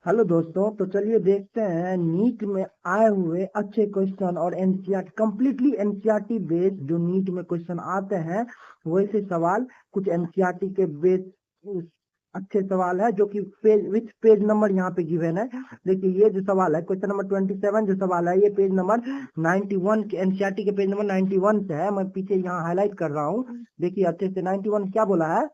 Hello दोस्तों, तो चलिए देखते हैं नीट में आए हुए अच्छे क्वेश्चन और एनसीईआरटी कंप्लीटली एनसीईआरटी बेस्ड जो नीट में क्वेश्चन आते हैं वैसे सवाल कुछ एनसीईआरटी के बेस अच्छे सवाल है जो कि पेज विथ पेज नंबर यहाँ पे गिवन है। देखिए ये जो सवाल है क्वेश्चन नंबर 27 जो सवाल है ये पेज नंबर 91 के एनसीईआरटी के पेज नंबर 91 से है। मैं पीछे यहाँ हाईलाइट कर रहा हूँ, देखिए अच्छे से। 91 क्या बोला है?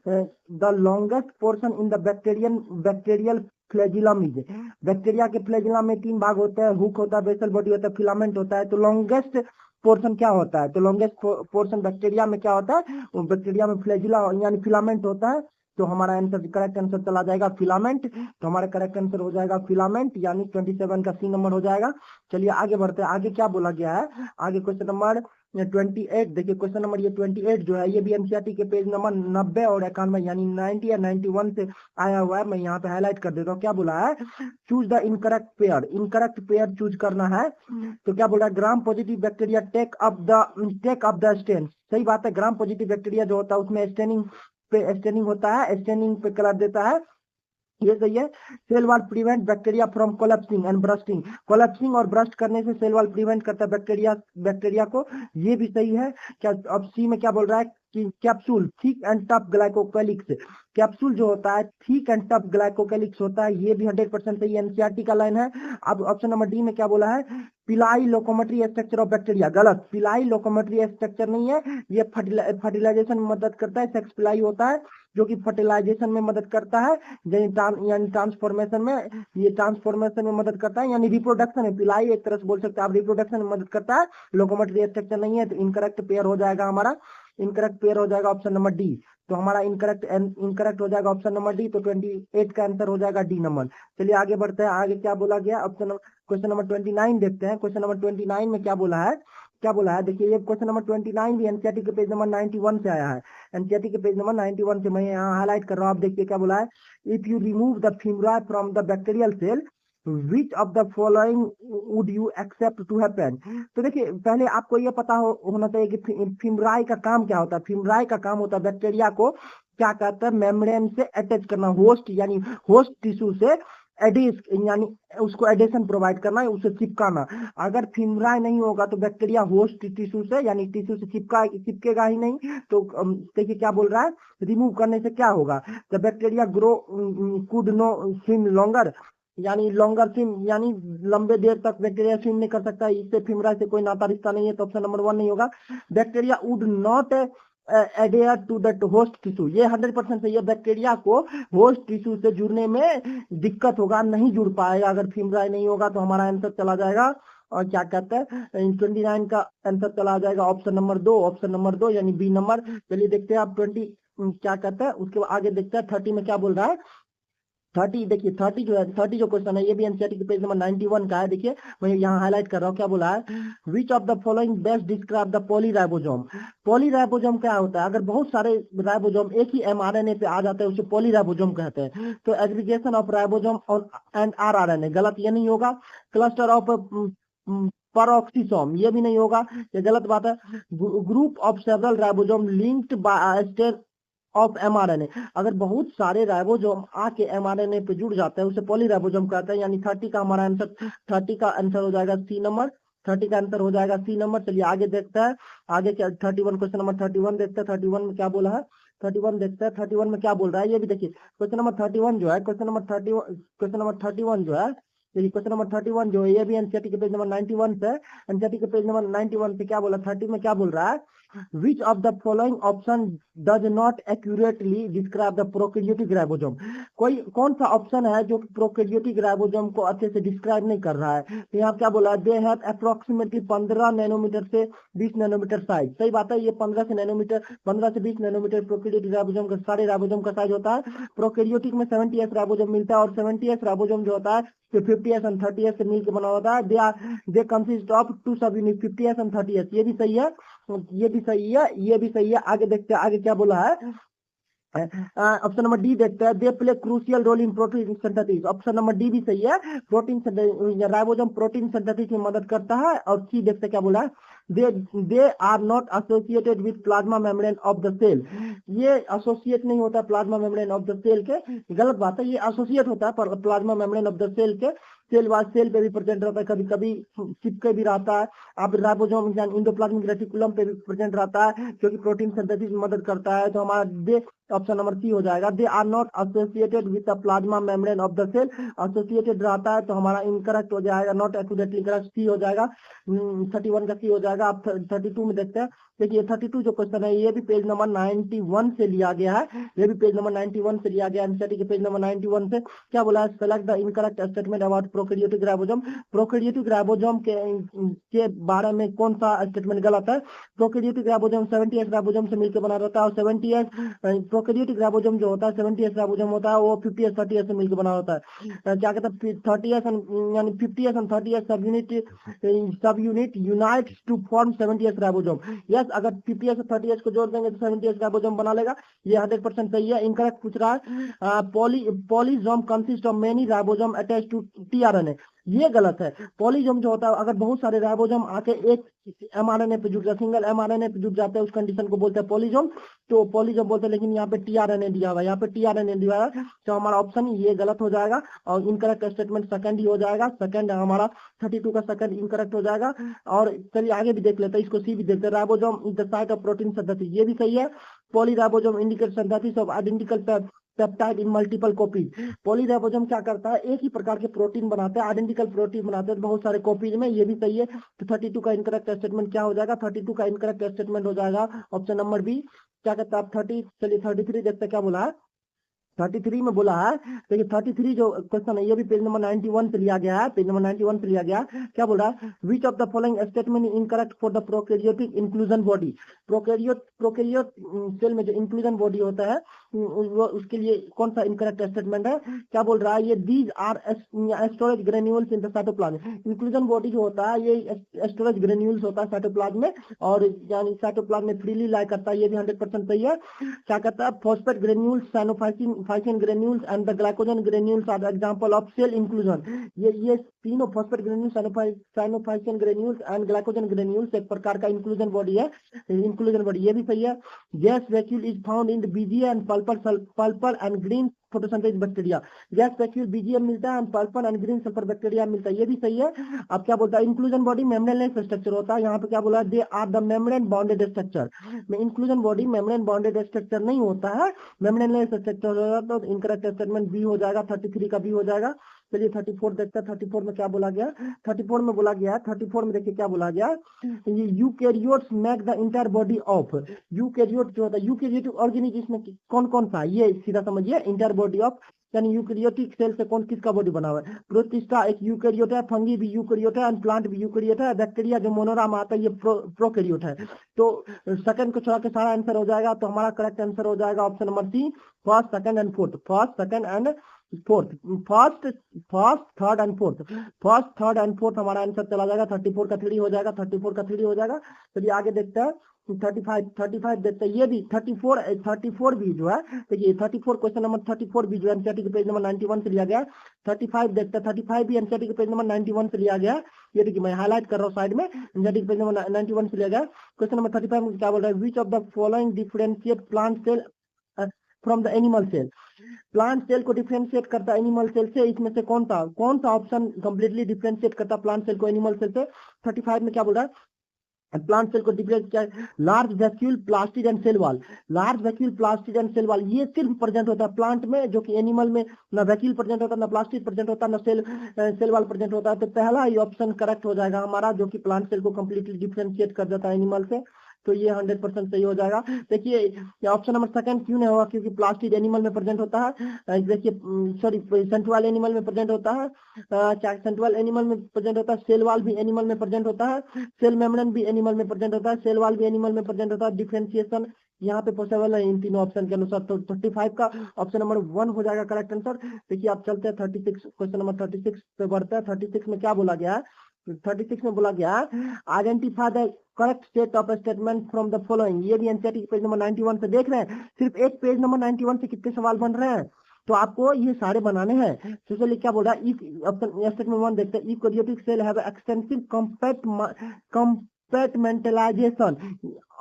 The longest portion in the bacterial flagellum is, bacteria के फ्लैजिलम में 3 भाग होते हैं, हुक होता है, बेसल बॉडी होता है, फिलामेंट होता है। तो लॉन्गेस्ट पोर्शन क्या होता है? तो लॉन्गेस्ट पोर्शन बैक्टीरिया में क्या होता है? बैक्टीरिया में फ्लैजिला यानी फिलामेंट होता है। तो हमारा आंसर करेक्ट आंसर चला जाएगा फिलामेंट। तो हमारा करेक्ट आंसर हो जाएगा फिलामेंट, यानी 27 का सी नंबर हो जाएगा। चलिए आगे बढ़ते हैं। आगे क्या बोला गया है? आगे क्वेश्चन नंबर 28 देखिए। क्वेश्चन नंबर ये 28 जो है ये भी एनसीईआरटी के पेज नंबर 90 और 91 यानी 90 या 91 से आया हुआ है। मैं यहाँ पे हाईलाइट कर देता हूँ। क्या बोला है? Choose the incorrect pair, incorrect pair choose करना है। तो क्या बोला? Gram positive bacteria take up the stain. सही बात है, ग्राम पॉजिटिव बैक्टीरिया जो होता है उसमें स्टेनिंग होता है, स्टेनिंग पे कलर देता है, ये सही है। Cell wall prevent bacteria from collapsing and bursting, collapsing और ब्रस्ट करने से सेल वॉल प्रिवेंट करता है बैक्टीरिया को, ये भी सही है। क्या अब सी में क्या बोल रहा है कि capsule thick and tough glycocalyx, capsule जो होता है थिक एंड टफ ग्लाइकोकेलिक्स होता है, ये भी 100% सही एनसीईआरटी का लाइन है। अब ऑप्शन नंबर डी में क्या बोला है? पिलाई लोकोमेट्री स्ट्रक्चर ऑफ बैक्टीरिया, गलत। पिलाई लोकोमेट्री स्ट्रक्चर नहीं है, ये फर्टिलाइजेशन में मदद करता है। सेक्स पिलाई होता है जो कि फर्टिलाइजेशन में मदद करता है, यानी ट्रांसफॉर्मेशन में, ये ट्रांसफॉर्मेशन में मदद करता है, यानी रिप्रोडक्शन है। पिलाई एक तरह से बोल सकते हैं आप, रिप्रोडक्शन में मदद करता है, लोकोमेट्री स्ट्रक्चर नहीं है। तो इनकरेक्ट पेयर हो जाएगा हमारा, इनकरेक्ट पेयर हो जाएगा ऑप्शन नंबर डी। तो हमारा इनकरेक्ट हो जाएगा ऑप्शन नंबर डी। तो 28 का आंसर हो जाएगा डी नंबर। चलिए आगे बढ़ते हैं। आगे क्या बोला गया? क्वेश्चन नंबर 29 देखते हैं। क्वेश्चन नंबर 29 में क्या बोला है? क्या बोला है देखिए, ये क्वेश्चन नंबर 29 भी एनसीईआरटी के पेज नंबर 91 से आया है। एनसीईआरटी के पेज नंबर 91 से मैं यहाँ हाईलाइट कर रहा हूँ। आप देखिए क्या बोला है? If you remove the fimbriae from the bacterial cell which of the following would you accept to happen. तो देखिए पहले आपको ये पता होना चाहिए कि फिमराई का काम क्या होता है। फिमराई का काम होता है बैक्टीरिया को क्या कहता है? मेम्ब्रेन से अटैच करना, होस्ट यानी होस्ट टिश्यू से एडिस यानी उसको एडेशन प्रोवाइड करना है, उसे चिपकाना। अगर फिमराई नहीं होगा तो बैक्टीरिया होस्ट टिश्यू से यानी टिश्यू से चिपकेगा ही नहीं। तो देखिए क्या बोल रहा है? रिमूव करने से क्या होगा? The bacteria grow could no swim longer, यानी लॉन्गर स्विम यानी लंबे देर तक बैक्टीरिया स्विम नहीं कर सकता, इससे फिमराई से कोई नाता रिश्ता नहीं है। तो ऑप्शन नंबर 1 नहीं होगा। Bacteria would not adhere to that host tissue, ये 100% सही है। बैक्टीरिया को होस्ट टिश्यू से जुड़ने में दिक्कत होगा, नहीं जुड़ पाएगा अगर फिमराई नहीं होगा। तो हमारा आंसर चला जाएगा और क्या कहते हैं 29 का आंसर चला जाएगा ऑप्शन नंबर 2, ऑप्शन नंबर 2 यानी बी नंबर। चलिए देखते हैं आप 20 क्या कहते हैं, उसके बाद आगे देखते हैं 30 में क्या बोल रहा है। 30 देखिए, 30 जो है, 30 जो क्वेश्चन है ये भी एनसीईआरटी के पेज नंबर 91 का है। देखिए मैं यहाँ हाईलाइट कर रहा हूँ। क्या बोला है? Which of the following best describe the polyribosome. Polyribosome क्या होता है? अगर बहुत सारे राइबोसोम एक ही एमआरएनए पे आ जाते हैं उसे पॉलीराइबोसोम कहते हैं। तो एग्रीगेशन ऑफ राइबोसोम और एंड आरआरएनए, गलत, ये नहीं होगा। क्लस्टर ऑफ परऑक्सीसोम, ये भी नहीं होगा, ये गलत बात है। Group of several ribosome linked by state of mRNA, अगर बहुत सारे राइबोसोम आके एमआरएनए पे जुड़ जाते हैं उसे पॉलीराइबोसोम कहते हैं। यानी 30 का हमारा आंसर, 30 का आंसर हो जाएगा सी नंबर, 30 का आंसर हो जाएगा सी नंबर। चलिए आगे देखते हैं। आगे क्या 31 क्वेश्चन नंबर 31 देखते हैं। 31 में क्या बोला है? 31 देखते हैं 31 में क्या बोल रहा है, ये भी देखिए। क्वेश्चन नंबर 31 जो है, क्वेश्चन नंबर 31 जो है, देखिए क्वेश्चन नंबर 31 जो है ये भी एनसीईआरटी के पेज नंबर 91 से, एनसीईआरटी के पेज नंबर 91 से क्या बोला? 30 में क्या बोल रहा है? Which of the following option does not accurately describe the prokaryotic ribosome? कौन सा ऑप्शन है जो प्रोकैरियोटिक राइबोसोम को अच्छे से डिस्क्राइब नहीं कर रहा है? तो यहाँ क्या बोला? दे हैव अप्रोक्सीमेटली 15 नैनोमीटर से 20 नैनोमीटर साइज। सही बात है, ये 15 से 20 नैनोमीटर प्रोकैरियोटिक राइबोसोम का, सारे राइबोसोम का साइज होता है। प्रोकैरियोटिक में 70S राइबोसोम मिलता है और 70S राइबोसोम जो होता है 50S और 30S से मिलकर बना होता है। दे कंसिस्ट ऑफ 2 सब यूनिट 50S और 30S, ये भी सही है, ये भी सही है, ये भी सही है। आगे देखते हैं आगे क्या बोला है। ऑप्शन नंबर डी देखते हैं। They play crucial role in protein synthesis, option number D भी सही है। राइबोसोम प्रोटीन सिंथेसिस में मदद करता है। और सी देखते क्या बोला है? They are not associated with plasma membrane of the cell. ये एसोसिएट नहीं होता plasma membrane of the cell के, गलत बात है, ये एसोसिएट होता है plasma membrane of the cell के, सेल वाल सेल पे भी प्रेजेंट रहता है, कभी कभी चिपके भी रहता है। अब राइबोसोम इंडोप्लाज्मिक रेटिकुलम पे भी प्रेजेंट रहता है क्योंकि प्रोटीन सिंथेसिस में मदद करता है। तो हमारा दे ऑप्शन नंबर सी हो जाएगा, they are not associated with the plasma membrane of the cell. Associated रहता है तो हमारा इनकरेक्ट हो जाएगा, नॉट एक्यूरेटली करेक्ट, सी हो जाएगा, 31 का सी हो जाएगा। अब 32 में देखते हैं। देखिए 32 जो क्वेश्चन है ये भी पेज नंबर 91 से लिया गया है, ये भी पेज नंबर 91 से लिया गया है, एनसीईआरटी के पेज नंबर 91 से। क्या बोला है, select the incorrect statement about prokaryotic ribosome. Prokaryotic ribosome के बारे में कौन सा स्टेटमेंट गलत है। प्रोकैरियोटिक राइबोसोम 70S राइबोसोम से मिलकर बना रहता है, और 70S प्रोकैरियोटिक राइबोसोम जो होता है 70S राइबोसोम होता है, वो 50S 30S से मिलकर बना होता है। क्या कहते हैं 30S यानी 50S और 30S subunit unites to form 70S ribosome. Yes, अगर 50S और 30S को जोड़ देंगे तो 70S राइबोसोम बना लेगा, ये 100% सही है। इनकरेक्ट पूछ रहा है, polysome consist of many ribosome attach to tRNA. ये गलत है। पॉलीजोम जो होता है, अगर बहुत सारे राइबोसोम आके एक एमआरएनए पे जुड़ जाते, सिंगल एमआरएनए पे जुड़ जाते हैं, उस कंडीशन को बोलते हैं पॉलीजोम। तो पॉलीजोम बोलते हैं, लेकिन यहाँ पे टीआरएनए दिया हुआ है, यहाँ पे टीआरएनए दिया हुआ है, तो हमारा ऑप्शन ये गलत हो जाएगा और इनकरेक्ट स्टेटमेंट सेकंड ही हो जाएगा। सेकंड हमारा 32 का सेकंड इनकरेक्ट हो जाएगा। और चलिए आगे भी देख लेते हैं, इसको सी भी देखते हैं। Ribosome is the site of protein synthesis, ये भी सही है। Polyribosome indicate synthesis of identical peptide in multiple copies. Polyribosome क्या करता है, एक ही प्रकार के प्रोटीन बनाते हैं, आइडेंटिकल प्रोटीन बनाते हैं बहुत सारे कॉपीज में, ये भी सही है। तो 32 का इनकरेक्ट स्टेटमेंट क्या हो जाएगा, 32 का इनकरेक्ट स्टेटमेंट हो जाएगा ऑप्शन नंबर बी। क्या कहता है आप 30, चलिए 33 देखते हैं क्या बोला है। 33 में बोला है, देखिए 33 जो क्वेश्चन है ये भी पेज नंबर 91 से लिया गया है, पेज नंबर 91 से लिया गया। क्या बोल रहा है, which of the following statement incorrect for the prokaryotic inclusion body. Prokaryote cell में जो इंक्लूजन बॉडी होता है उसके लिए कौन सा इनकरेक्ट स्टेटमेंट है। क्या बोल रहा है, ये these are storage granules in the cytoplasm. Inclusion body जो होता है ये स्टोरेज ग्रेन्यूल्स होता है साइटोप्लाज्म में, और यानी साइटोप्लाज्म में फ्रीली लाई करता है, ये भी 100% सही है। क्या कहता है, phosphate granules, cyanophycin granules and the glycogen granules are example of cell inclusion. ये तीनों phosphate granules, cyanophycin granules and glycogen granules एक प्रकार का इंक्लूजन बॉडी है, इंक्लूजन बॉडी, ये भी सही है। Gas vacuole is found in the BGA and purple and green photosynthesis bacteria. Gas vacuole बीजीएम मिलता है, purple and green sulphur bacteria मिलता है, ये भी सही है। अब क्या बोलता है, इंक्लूजन बॉडी मेम्ब्रेनलेस स्ट्रक्चर होता है, यहाँ पे क्या बोला है, they are the membrane bonded structure. में inclusion body membrane bonded structure नहीं होता है, मेम्ब्रेनलेस स्ट्रक्चर होता है। तो इनकरेक्ट स्टेटमेंट बी हो जाएगा, 33 का बी हो जाएगा। चलिए 34 देखते हैं, 34 में क्या बोला गया। 34 में बोला गया, 34 में देखिए क्या बोला गया, ये eukaryotes make the entire body of. Eukaryote जो होता है, यूकैरियोटिक ऑर्गेनिज्म इसमें कौन कौन सा, ये सीधा समझिए, इंटायर बॉडी ऑफ यानी यूकैरियोटिक सेल से कौन किसका बॉडी बना हुआ है। प्रोटिस्टा एक यूकैरियोट है, फंगी भी यूकैरियोट है, प्लांट भी यूकैरियोट है, बैक्टीरिया जो मोनोरा में आता है ये प्रोकैरियोट है। तो सेकंड को छोड़ा के सारा आंसर हो जाएगा, तो हमारा करेक्ट आंसर हो जाएगा option number C, first second and fourth, first second and fourth, first third and fourth, first third and fourth हमारा आंसर चला जाएगा। 34 का 3 हो जाएगा, 34 का 3 हो जाएगा। चलिए आगे देखते हैं, 35 देखते हैं, ये भी 34 भी जो है, देखिए 34 क्वेश्चन नंबर 34 भी जो है एनसीईआरटी के पेज नंबर 91 से लिया गया। 35 देखते हैं, 35 भी एनसीईआरटी के पेज नंबर 91 से लिया गया। ये देखिए मैं हाईलाइट कर रहा हूँ साइड में, एनसीईआरटी के पेज नंबर 91 से लिया गया। क्वेश्चन नंबर 35 में क्या बोल रहा है, which of the following differentiate plant cell from the animal cell. Plant cell को डिफरेंशिएट करता है एनिमल सेल से, इसमें से कौन सा ऑप्शन कंप्लीटली डिफरेंशिएट करता है प्लांट सेल को एनिमल सेल से। 35 में क्या बोल रहा है, प्लांट सेल को डिफरेंशिएट किया, large vacuole plastid and cell wall. Large vacuole plastid and cell wall ये सिर्फ प्रेजेंट होता है प्लांट में, जो कि एनिमल में ना वैक्यूल प्रेजेंट होता है, ना प्लास्टिड प्रेजेंट होता है, ना सेल वॉल प्रेजेंट होता है। तो पहला ही ऑप्शन करेक्ट हो जाएगा हमारा, जो कि प्लांट सेल को कंप्लीटली डिफरेंशिएट कर देता है एनिमल से। तो ये 100% सही हो जाएगा। देखिए ऑप्शन नंबर सेकंड क्यों नहीं होगा, क्योंकि प्लास्टिड एनिमल में प्रेजेंट होता है, देखिए सॉरी सेंट्रल एनिमल में प्रेजेंट होता है, क्या सेंट्रल एनिमल में प्रेजेंट होता है, सेल वॉल भी एनिमल में प्रेजेंट होता है, सेल मेम्ब्रेन भी एनिमल में प्रेजेंट होता है, सेल वॉल भी एनिमल में प्रेजेंट होता है। डिफरेंशिएशन यहाँ पे पॉसिबल है इन तीनों ऑप्शन के अनुसार। तो 35 का ऑप्शन नंबर 1 हो जाएगा करेक्ट आंसर। देखिए आप चलते हैं 36 क्वेश्चन नंबर 36 पे बढ़ते हैं। 36 में क्या बोला गया है, 36 में बोला गया identify the correct state of statement from the following. ये भी एनसीईआरटी पेज नंबर 91 से देख रहे हैं, सिर्फ एक पेज नंबर 91 से कितने सवाल बन रहे हैं, तो आपको ये सारे बनाने हैं। तो चलिए क्या बोल रहा है, ऑप्शन स्टेटमेंट 1 देखते हैं, eukaryotic cell have extensive compartmentalisation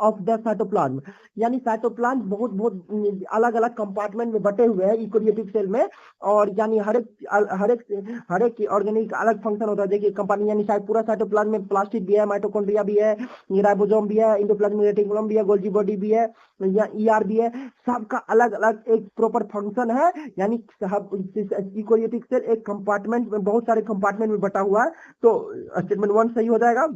of the cytoplasm, यानी साइटोप्लाज्म बहुत बहुत अलग अलग कंपार्टमेंट में बटे हुए हैं यूकेरियोटिक सेल में, और यानी हर एक ऑर्गेनिक का अलग फंक्शन होता है। देखिए कंपार्टमेंट यानी पूरा साइटोप्लाज्म में प्लास्टिड भी है, माइटोकॉन्ड्रिया भी है, राइबोसोम भी है, एंडोप्लाज्मिक रेटिकुलम भी है, गोल्गी बॉडी भी है, या ईआर भी है। सबका अलग अलग एक प्रॉपर फंक्शन है, यानी यूकेरियोटिक सेल एक कंपार्टमेंट में बहुत सारे कंपार्टमेंट में बटा हुआ है। तो स्टेटमेंट 1 सही हो जाएगा।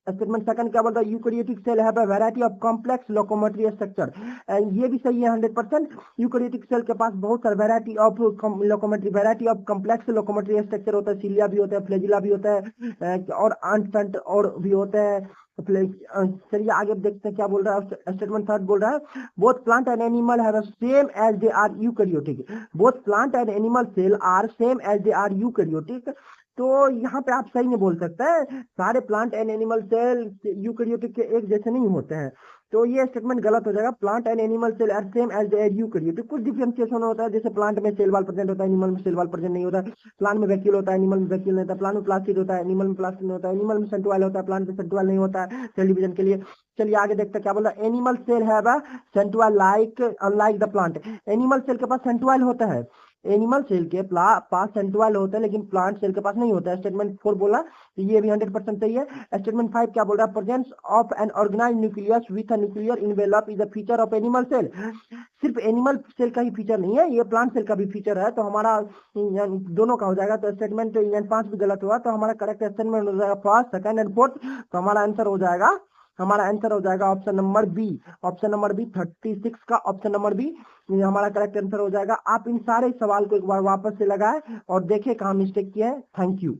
स्टेटमेंट सेकंड क्या बोलता है, eukaryotic cell have a variety of complex locomotory structure, ये भी सही है 100%। यूकेरियोटिक सेल के पास बहुत सारे variety of complex locomotory structure होता है, सीलिया भी होता है, फ्लैजिला भी होता है, और अंट और भी होते हैं। चलिए आगे देखते हैं क्या बोल रहा है। स्टेटमेंट थर्ड बोल रहा है, both plant and animal have same as they are eukaryotic, both plant and animal cell are same as they are eukaryotic. तो यहाँ पे आप सही में बोल सकते हैं, सारे plant and animal cell eukaryotic के एक जैसे नहीं होते हैं। तो ये स्टेटमेंट गलत हो जाएगा। Plant and animal cell are same as eukaryotic, कुछ डिफरेंशिएशन होता है, जैसे प्लांट में सेल वाल प्रेजेंट होता है, एनिमल में सेल वाल प्रेजेंट नहीं होता है। प्लांट में वैक्यूल होता है, एनिमल में वैक्यूल नहीं होता है। प्लांट में प्लास्टिड होता है, एनिमल में प्लास्टिड नहीं होता है। एनिमल में सेंट्रोइल होता है, प्लांट में सेंट्रोइल नहीं होता है सेल डिवीजन के लिए। चलिए आगे देखते हैं क्या बोल रहा है। Animal cell have a centriole like unlike the plant, animal cell के पास सेंट्रोइल होता है, एनिमल सेल के पास सेंट्रोइल होता है, लेकिन प्लांट सेल के पास नहीं होता है। स्टेटमेंट 4 बोला, तो ये भी 100% सही है। स्टेटमेंट 5 क्या बोल रहा है, presence of an organised nucleus with a nuclear envelope is a feature of animal cell, सिर्फ एनिमल सेल का ही फीचर नहीं है, ये प्लांट सेल का भी फीचर है। तो हमारा दोनों का हो जाएगा। तो स्टेटमेंट 5 भी गलत हुआ, तो हमारा करेक्ट स्टेटमेंट हो जाएगा फर्स्ट, सेकंड एंड फोर्थ। तो हमारा आंसर हो जाएगा option number B. Option number B 36 का ऑप्शन नंबर बी ये हमारा करेक्ट आंसर हो जाएगा। आप इन सारे सवाल को एक बार वापस से लगाएं और देखें कहाँ मिस्टेक किया है। Thank you.